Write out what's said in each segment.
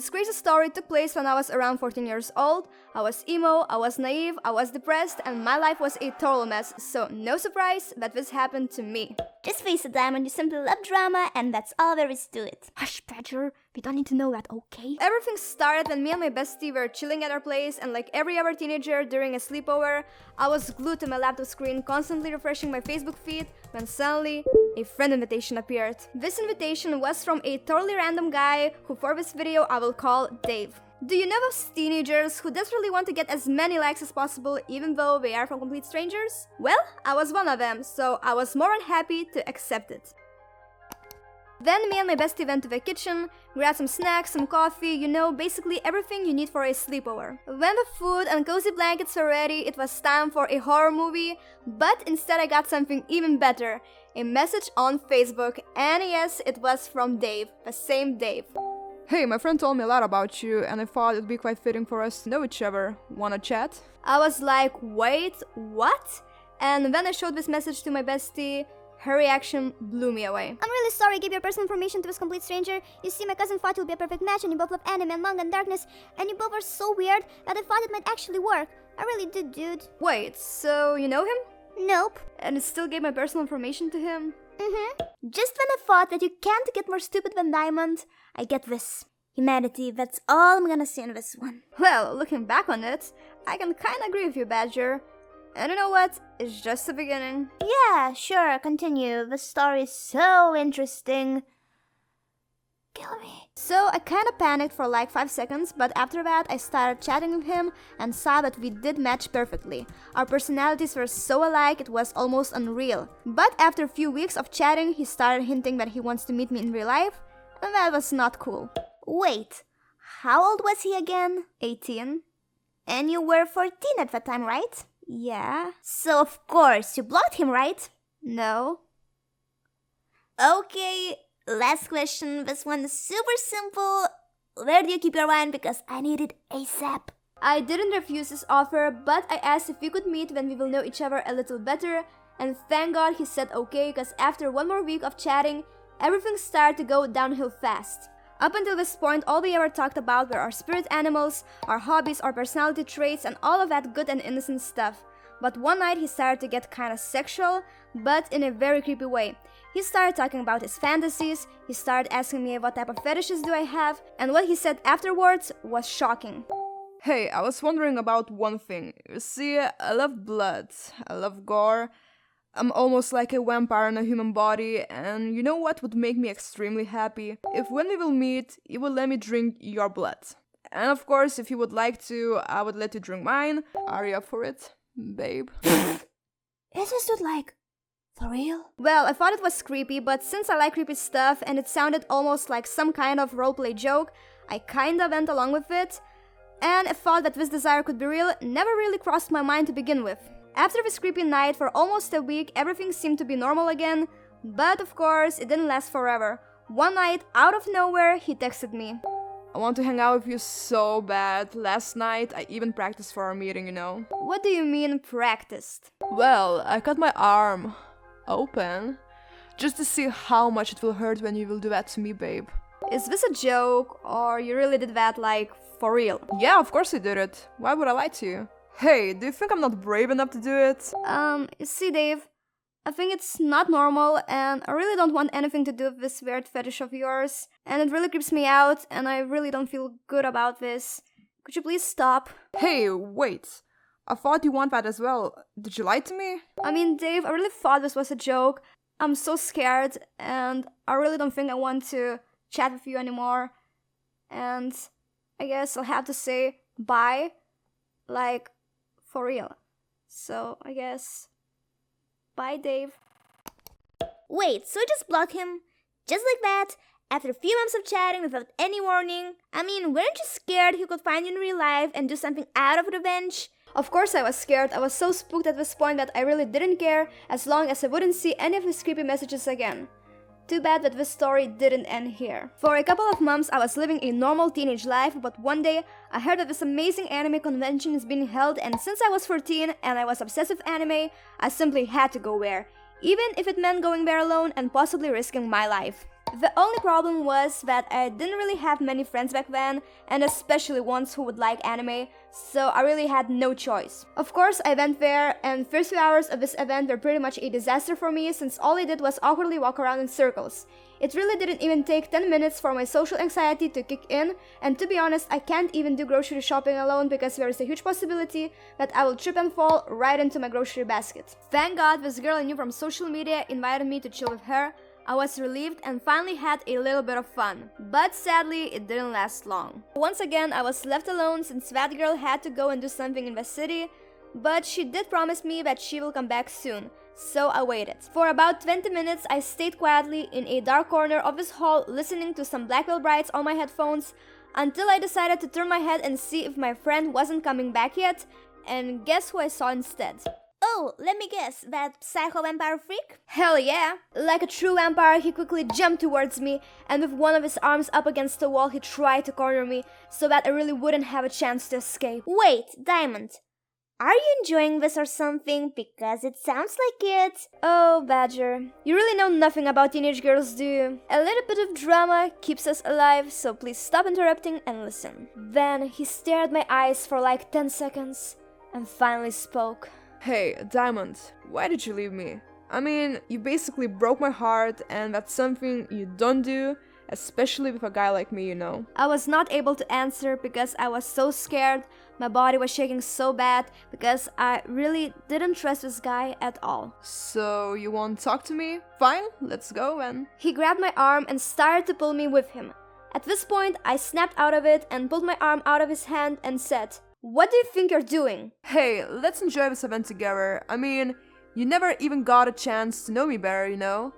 This crazy story took place when I was around 14 years old. I was emo, I was naive, I was depressed, and my life was a total mess, so no surprise that this happened to me. Just face it, Diamond, you simply love drama, and that's all there is to it. Hush, Badger, we don't need to know that, okay? Everything started when me and my bestie were chilling at our place, and like every other teenager during a sleepover, I was glued to my laptop screen, constantly refreshing my Facebook feed, when suddenly, a friend invitation appeared. This invitation was from a totally random guy, who for this video I will call Dave. Do you know those teenagers who desperately want to get as many likes as possible even though they are from complete strangers? Well, I was one of them, so I was more than happy to accept it. Then me and my bestie went to the kitchen, grabbed some snacks, some coffee, you know, basically everything you need for a sleepover. When the food and cozy blankets were ready, it was time for a horror movie, but instead I got something even better. A message on Facebook, and yes, it was from Dave, the same Dave. Hey, my friend told me a lot about you, and I thought it'd be quite fitting for us to know each other. Wanna chat? I was like, wait, what? And when I showed this message to my bestie, her reaction blew me away. I'm really sorry I gave your personal information to this complete stranger. You see, my cousin thought you'll be a perfect match, and you both love anime and manga and darkness, and you both are so weird that I thought it might actually work. I really did, dude. Wait, so you know him? Nope. And you still gave my personal information to him? Just when I thought that you can't get more stupid than Diamond, I get this. Humanity, that's all I'm gonna say in this one. Well, looking back on it, I can kinda agree with you, Badger. And you know what? It's just the beginning. Yeah, sure, continue. The story is so interesting. Kill me. So I kinda panicked for like 5 seconds, but after that I started chatting with him and saw that we did match perfectly. Our personalities were so alike it was almost unreal. But after a few weeks of chatting, he started hinting that he wants to meet me in real life, and that was not cool. Wait, how old was he again? 18. And you were 14 at that time, right? Yeah. So of course, you blocked him, right? No. Okay, last question. This one is super simple. Where do you keep your wine? Because I need it ASAP. I didn't refuse his offer, but I asked if we could meet when we will know each other a little better, and thank God he said okay, because after one more week of chatting, everything started to go downhill fast. Up until this point, all we ever talked about were our spirit animals, our hobbies, our personality traits, and all of that good and innocent stuff. But one night he started to get kinda sexual, but in a very creepy way. He started talking about his fantasies, he started asking me what type of fetishes do I have, and what he said afterwards was shocking. Hey, I was wondering about one thing. You see, I love blood, I love gore. I'm almost like a vampire in a human body, and you know what would make me extremely happy? If when we will meet, you will let me drink your blood. And of course, if you would like to, I would let you drink mine. Are you up for it, babe? Is this dude like, for real? Well, I thought it was creepy, but since I like creepy stuff and it sounded almost like some kind of roleplay joke, I kinda went along with it. And I thought that this desire could be real never really crossed my mind to begin with. After this creepy night, for almost a week, everything seemed to be normal again, but of course, it didn't last forever. One night, out of nowhere, he texted me. I want to hang out with you so bad. Last night, I even practiced for our meeting, you know. What do you mean, practiced? Well, I cut my arm open, just to see how much it will hurt when you will do that to me, babe. Is this a joke, or you really did that, like, for real? Yeah, of course I did it. Why would I lie to you? Hey, do you think I'm not brave enough to do it? You see, Dave, I think it's not normal, and I really don't want anything to do with this weird fetish of yours, and it really creeps me out, and I really don't feel good about this. Could you please stop? Hey, wait. I thought you want that as well. Did you lie to me? I mean, Dave, I really thought this was a joke. I'm so scared, and I really don't think I want to chat with you anymore. And I guess I'll have to say bye, like, for real. So, I guess, bye, Dave. Wait, so you just block him? Just like that? After a few months of chatting without any warning? I mean, weren't you scared he could find you in real life and do something out of revenge? Of course I was scared. I was so spooked at this point that I really didn't care as long as I wouldn't see any of his creepy messages again. Too bad that this story didn't end here. For a couple of months I was living a normal teenage life, but one day I heard that this amazing anime convention is being held, and since I was 14 and I was obsessed with anime, I simply had to go there, even if it meant going there alone and possibly risking my life. The only problem was that I didn't really have many friends back then, and especially ones who would like anime, so I really had no choice. Of course, I went there, and first few hours of this event were pretty much a disaster for me since all I did was awkwardly walk around in circles. It really didn't even take 10 minutes for my social anxiety to kick in, and to be honest, I can't even do grocery shopping alone because there is a huge possibility that I will trip and fall right into my grocery basket. Thank God this girl I knew from social media invited me to chill with her. I was relieved and finally had a little bit of fun, but sadly it didn't last long. Once again, I was left alone since that girl had to go and do something in the city, but she did promise me that she will come back soon. So I waited. For about 20 minutes, I stayed quietly in a dark corner of this hall listening to some Black Veil Brides on my headphones until I decided to turn my head and see if my friend wasn't coming back yet, and guess who I saw instead? Oh, let me guess, that psycho vampire freak? Hell yeah! Like a true vampire, he quickly jumped towards me, and with one of his arms up against the wall, he tried to corner me so that I really wouldn't have a chance to escape. Wait, Diamond. Are you enjoying this or something? Because it sounds like it. Oh, Badger, you really know nothing about teenage girls, do you? A little bit of drama keeps us alive, so please stop interrupting and listen. Then he stared at my eyes for like 10 seconds and finally spoke. Hey, Diamond, why did you leave me? I mean, you basically broke my heart, and that's something you don't do, especially with a guy like me, you know. I was not able to answer because I was so scared. My body was shaking so bad because I really didn't trust this guy at all. So, you won't talk to me? Fine, let's go then. He grabbed my arm and started to pull me with him. At this point, I snapped out of it and pulled my arm out of his hand and said, "What do you think you're doing?" Hey, let's enjoy this event together. I mean, you never even got a chance to know me better, you know?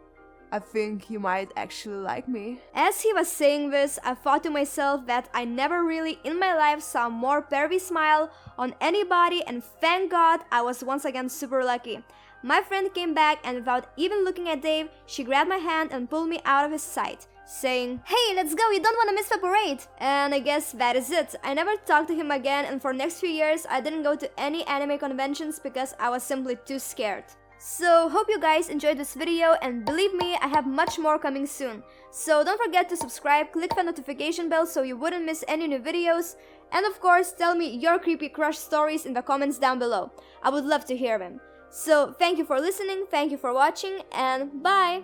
I think you might actually like me. As he was saying this, I thought to myself that I never really in my life saw a more pervy smile on anybody, and thank God I was once again super lucky. My friend came back and without even looking at Dave, she grabbed my hand and pulled me out of his sight, saying, "Hey, let's go, you don't want to miss the parade." And I guess that is it. I never talked to him again, and for next few years I didn't go to any anime conventions because I was simply too scared. So, hope you guys enjoyed this video, and believe me, I have much more coming soon. So don't forget to subscribe, click the notification bell so you wouldn't miss any new videos, and of course, tell me your creepy crush stories in the comments down below. I would love to hear them. So, thank you for listening, thank you for watching, and bye!